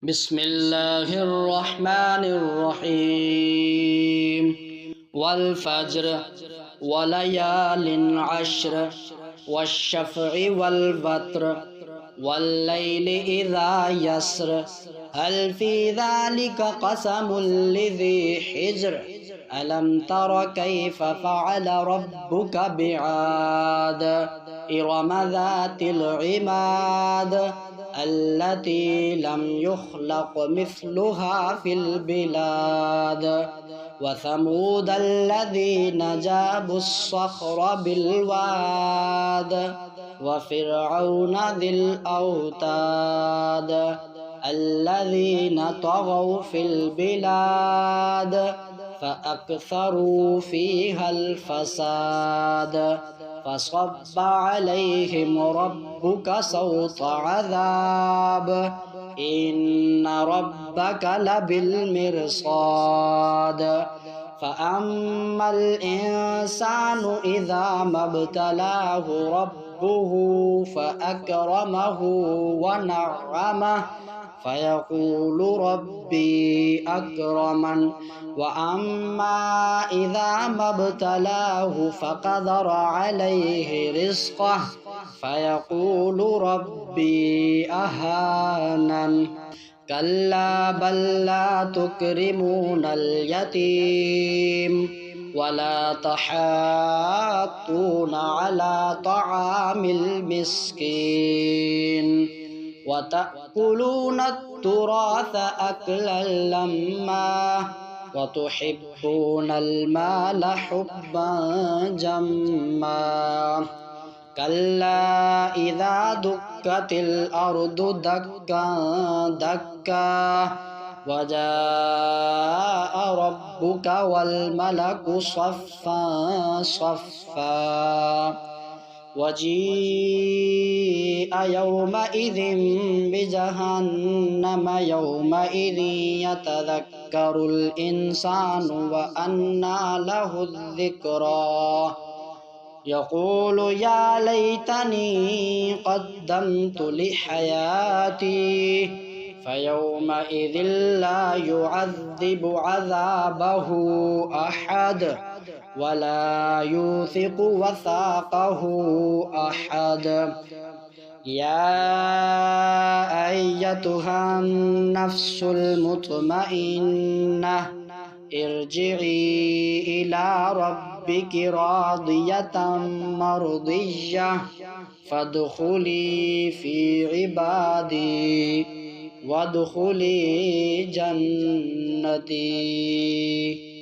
بسم الله الرحمن الرحيم والفجر وليال عشر والشفع والوتر والليل إذا يسر هل في ذلك قسم لذي حجر ألم تر كيف فعل ربك بعاد إرم ذات العماد التي لم يخلق مثلها في البلاد وثمود الذين جابوا الصخر بالواد وفرعون ذي الأوتاد الذين طغوا في البلاد فأكثروا فيها الفساد فصب عليهم ربك سوط عذاب إن ربك لبالمرصاد فأما الإنسان إذا ما ابتلاه ربه فأكرمه ونعمه فيقول ربي أكرمن وأما إذا ما ابتلاه فقدر عليه رزقه فيقول ربي أهانن كلا بل لا تكرمون اليتيم ولا تحاضون على طعام المسكين وتأكلون التراث أكلا لما وتحبون المال حبا جما كلا إذا دكت الأرض دكا دكا وجاء ربك والملك صفا صفا وجيء يومئذ بجهنم يومئذ يتذكر الإنسان وأنى له الذكرى يقول يا ليتني قدمت لحياتي فيومئذ لا يعذب عذابه أحد ولا يوثق وثاقه أحد يا أيتها النفس المطمئنة ارجعي إلى ربك راضية مرضية فادخلي في عبادي وادخلي جنتي.